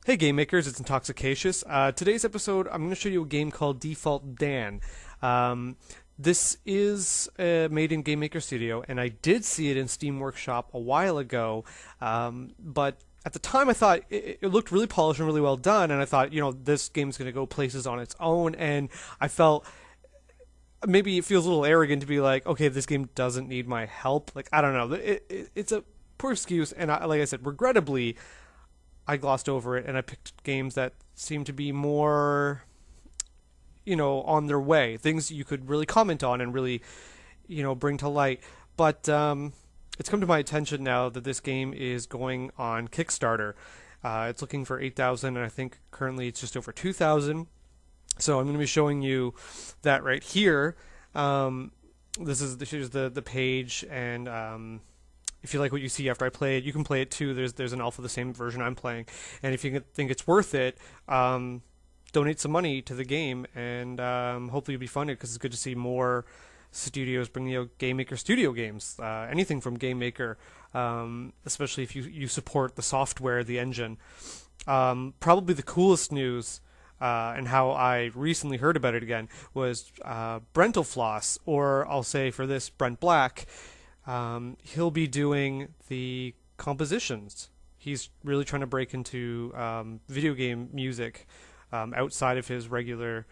Hey game makers, it's Intoxicacious. Today's episode, I'm going to show you a game called Default Dan. This is made in GameMaker Studio, and I did see it in Steam Workshop a while ago, but at the time I thought it looked really polished and really well done, and I thought, this game's going to go places on its own, and I felt maybe it feels a little arrogant to be like, okay, this game doesn't need my help. Like, I don't know. It's a poor excuse, and like I said, regrettably, I glossed over it and I picked games that seemed to be more, on their way. Things you could really comment on and really, bring to light. But it's come to my attention now that this game is going on Kickstarter. It's looking for 8,000, and I think currently it's just over 2,000. So I'm going to be showing you that right here. Here's the page, and if you like what you see after I play it, you can play it too. There's an alpha of the same version I'm playing, and if you think it's worth it, donate some money to the game, and hopefully you'll be funded, because it's good to see more studios bringing out GameMaker Studio games. Anything from GameMaker, especially if you support the software, the engine. Probably the coolest news, and how I recently heard about it again, was Brentalfloss, or I'll say for this, Brent Black. He'll be doing the compositions. He's really trying to break into video game music outside of his regular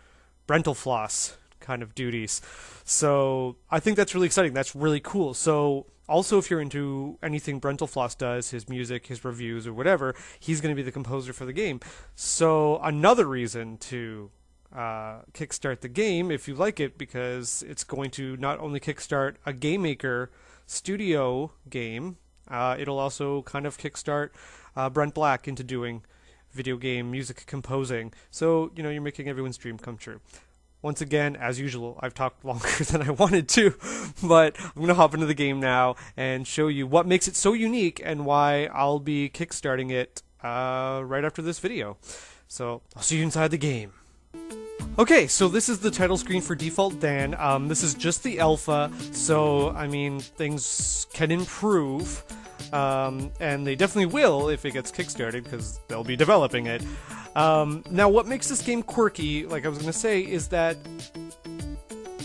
Brentalfloss kind of duties. So I think that's really exciting. That's really cool. So also, if you're into anything Brentalfloss does, his music, his reviews, or whatever, he's going to be the composer for the game. So another reason to kickstart the game if you like it, because it's going to not only kickstart a GameMaker Studio game, it'll also kind of kickstart Brent Black into doing video game music composing. So, you're making everyone's dream come true. Once again, as usual, I've talked longer than I wanted to, but I'm going to hop into the game now and show you what makes it so unique and why I'll be kickstarting it right after this video. So, I'll see you inside the game. Okay, so this is the title screen for Default Dan. This is just the alpha, so, things can improve, and they definitely will if it gets kickstarted, because they'll be developing it. Now, what makes this game quirky, like I was going to say, is that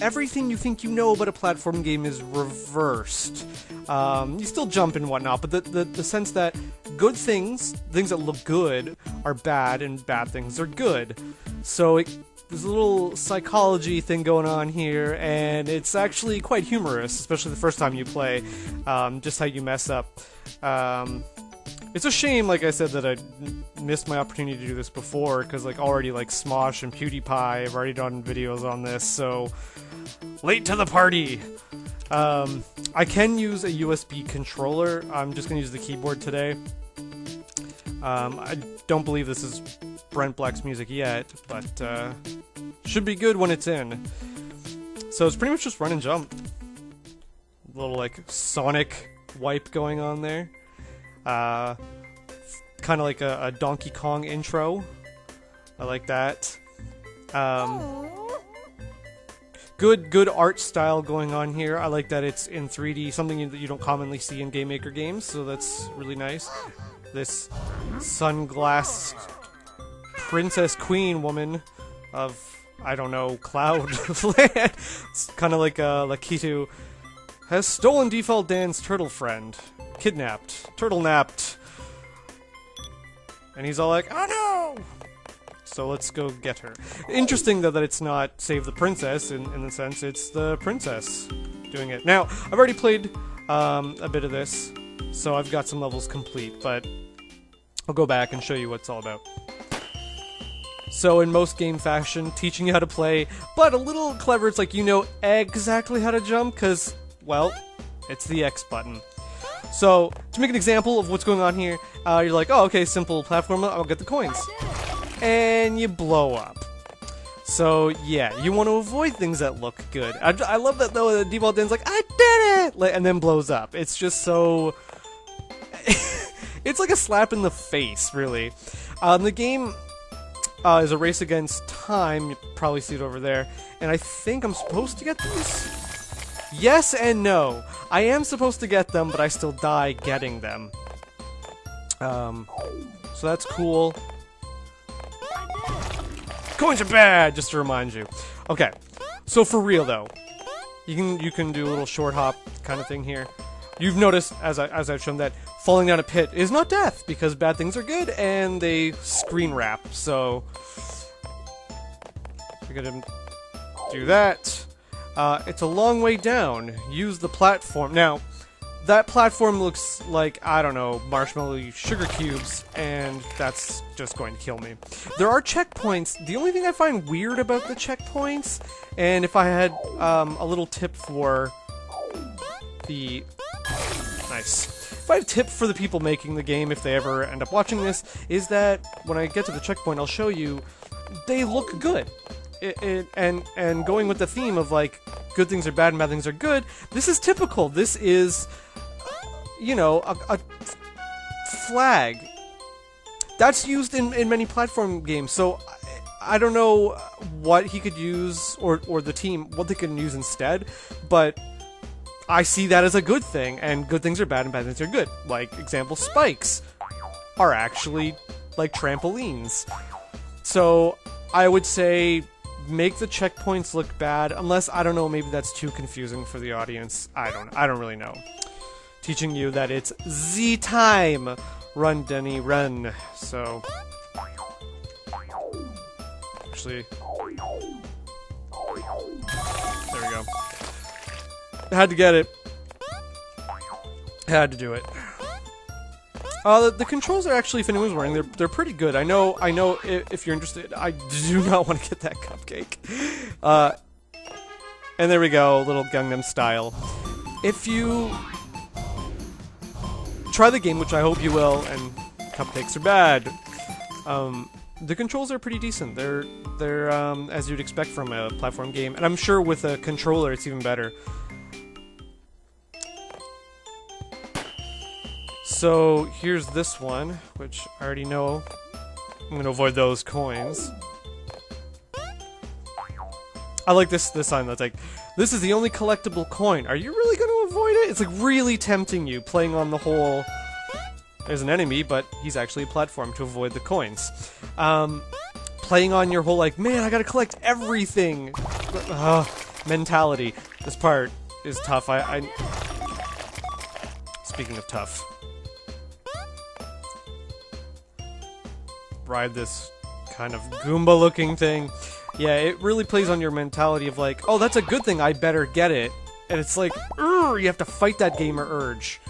everything you think you know about a platform game is reversed. You still jump and whatnot, but the sense that good things that look good, are bad, and bad things are good. So there's a little psychology thing going on here, and it's actually quite humorous, especially the first time you play, just how you mess up. It's a shame, like I said, that I missed my opportunity to do this before, because already Smosh and PewDiePie have already done videos on this, so late to the party. I can use a USB controller. I'm just going to use the keyboard today. I don't believe this is Brent Black's music yet, but should be good when it's in. So it's pretty much just run and jump. A little Sonic wipe going on there. Kind of like a Donkey Kong intro. I like that. Good art style going on here. I like that it's in 3D, something that you don't commonly see in GameMaker games, so that's really nice. This sunglass princess queen woman of, I don't know, Cloud Land. It's kind of like Lakitu has stolen Default Dan's turtle friend. Kidnapped. Turtle-napped. And he's all like, oh no! So let's go get her. Interesting, though, that it's not Save the Princess, in the sense it's the princess doing it. Now, I've already played a bit of this, so I've got some levels complete, but I'll go back and show you what it's all about. So in most game fashion, teaching you how to play, but a little clever, it's like you know exactly how to jump, because, well, it's the X button. So, to make an example of what's going on here, you're like, oh, okay, simple platformer, I'll get the coins. And you blow up. So, yeah, you want to avoid things that look good. I love that, though, the Default Dan's like, I did it! And then blows up. It's just so... it's like a slap in the face, really. The game is a race against time. You probably see it over there. And I think I'm supposed to get these? Yes and no. I am supposed to get them, but I still die getting them. So that's cool. Coins are bad, just to remind you. Okay, so for real though, you can do a little short hop kind of thing here. You've noticed, as I've shown, that falling down a pit is not death, because bad things are good, and they screen wrap, so we're gonna do that. It's a long way down. Use the platform. Now, that platform looks like, I don't know, marshmallow sugar cubes, and that's just going to kill me. There are checkpoints. The only thing I find weird about the checkpoints, and if I had a little tip for the... Nice. If I have a tip for the people making the game, if they ever end up watching this, is that when I get to the checkpoint, I'll show you, they look good. And going with the theme of, like, good things are bad and bad things are good, this is typical. This is, you know, a flag. That's used in many platform games, so I don't know what he could use, or the team, what they can use instead, but I see that as a good thing, and good things are bad and bad things are good. Like, example, spikes are actually like trampolines. So, I would say make the checkpoints look bad, unless, I don't know, maybe that's too confusing for the audience. I don't really know. Teaching you that it's Z time! Run, Denny, run. So, actually, there we go. Had to get it. Had to do it. The controls are actually, if anyone's wondering, they're pretty good. I know. If you're interested, I do not want to get that cupcake. And there we go, little Gangnam Style. If you try the game, which I hope you will, and cupcakes are bad, the controls are pretty decent. They're as you'd expect from a platform game, and I'm sure with a controller it's even better. So here's this one, which I already know. I'm gonna avoid those coins. I like this sign that's like, this is the only collectible coin. Are you really gonna avoid it? It's like really tempting you, playing on the whole, there's an enemy, but he's actually a platform to avoid the coins. Playing on your whole, like, man, I gotta collect everything mentality. This part is tough. Speaking of tough. Ride this kind of Goomba-looking thing. Yeah, it really plays on your mentality of like, oh, that's a good thing, I better get it. And it's like, you have to fight that gamer urge.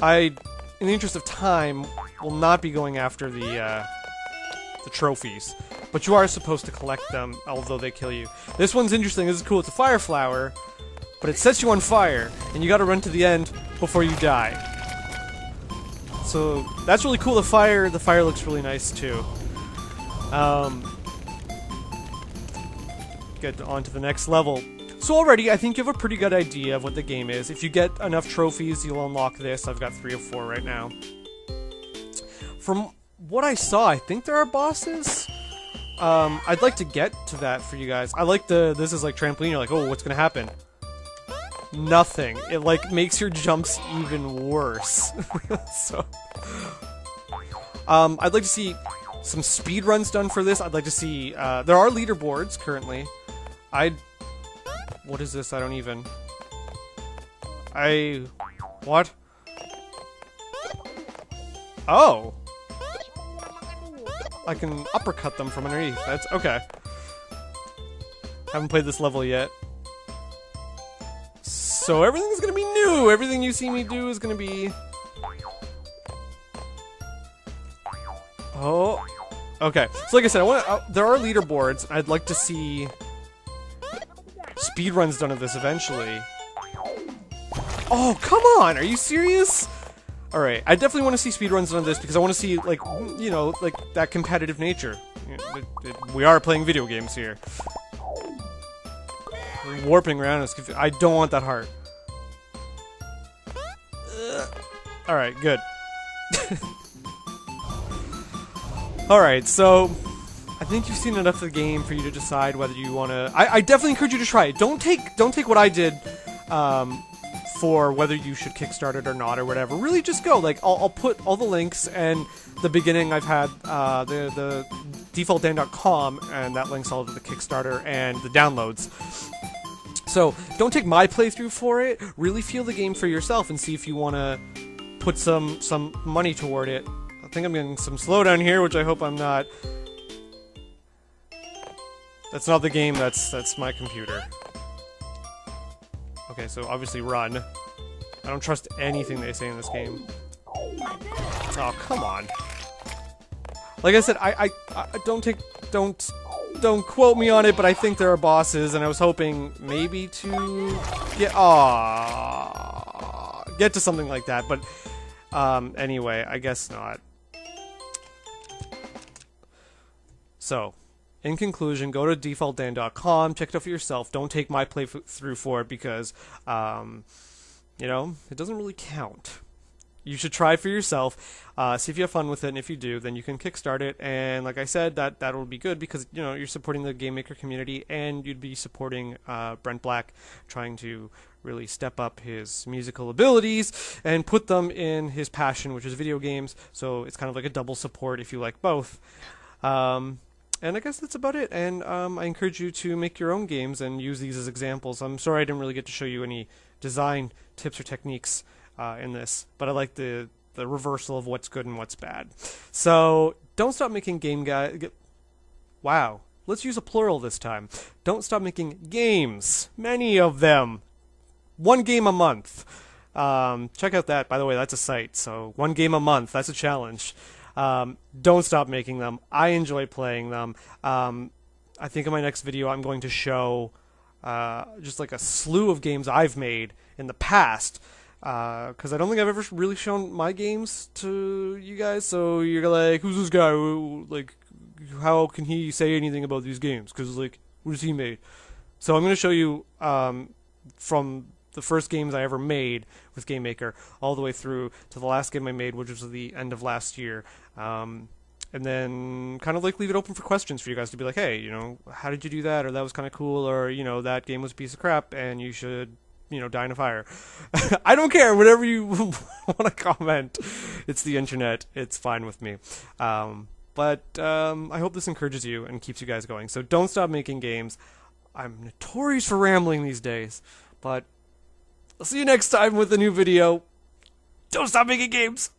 In the interest of time, will not be going after the trophies. But you are supposed to collect them, although they kill you. This one's interesting, this is cool, it's a fire flower, but it sets you on fire, and you gotta run to the end before you die. So that's really cool. The fire looks really nice too. Get on to the next level. So already, I think you have a pretty good idea of what the game is. If you get enough trophies, you'll unlock this. I've got 3 or 4 right now. From what I saw, I think there are bosses. I'd like to get to that for you guys. I like this is like trampoline. You're like, oh, what's gonna happen? Nothing. It like makes your jumps even worse. So, I'd like to see some speed runs done for this. I'd like to see. There are leaderboards currently. What is this? I don't even. What? Oh. I can uppercut them from underneath. That's okay. Haven't played this level yet. So everything's gonna be new! Everything you see me do is gonna be... Oh... Okay, so like I said, there are leaderboards. I'd like to see speedruns done of this eventually. Oh, come on! Are you serious? Alright, I definitely want to see speedruns done of this because I want to see, like, you know, like, that competitive nature. We are playing video games here. Warping around is confusing. I don't want that heart. Alright, good. Alright, so I think you've seen enough of the game for you to decide whether you want to... I definitely encourage you to try it. Don't take what I did for whether you should kickstart it or not or whatever. Really just go. Like, I'll put all the links, and the beginning I've had the defaultdan.com, and that links all to the Kickstarter and the downloads. So don't take my playthrough for it. Really feel the game for yourself and see if you want to put some money toward it. I think I'm getting some slowdown here, which I hope I'm not. That's not the game, that's my computer. Okay, so obviously run. I don't trust anything they say in this game. Oh, come on. Like I said, I don't quote me on it, but I think there are bosses, and I was hoping maybe to get to something like that, but anyway, I guess not. So, in conclusion, go to defaultdan.com, check it out for yourself. Don't take my playthrough for it because, you know, it doesn't really count. You should try it for yourself, see if you have fun with it, and if you do, then you can kickstart it, and like I said, that'll be good because, you know, you're supporting the GameMaker community, and you'd be supporting Brent Black, trying to really step up his musical abilities and put them in his passion, which is video games, so it's kind of like a double support if you like both. And I guess that's about it, and I encourage you to make your own games and use these as examples. I'm sorry I didn't really get to show you any design tips or techniques in this, but I like the reversal of what's good and what's bad. So don't stop making wow, let's use a plural this time. Don't stop making games. Many of them. 1 game a month. Check out that, by the way, that's a site. So 1 game a month, that's a challenge. Don't stop making them. I enjoy playing them. I think in my next video I'm going to show just like a slew of games I've made in the past. Because I don't think I've ever really shown my games to you guys, so you're like, who's this guy? Like, how can he say anything about these games? Because, like, what has he made? So I'm going to show you from the first games I ever made with GameMaker all the way through to the last game I made, which was the end of last year. And then kind of like leave it open for questions for you guys to be like, hey, you know, how did you do that? Or that was kind of cool, or, you know, that game was a piece of crap and you should, you know, die in a fire. I don't care, whatever you want to comment. It's the internet, it's fine with me. But I hope this encourages you and keeps you guys going. So don't stop making games. I'm notorious for rambling these days, but I'll see you next time with a new video. Don't stop making games!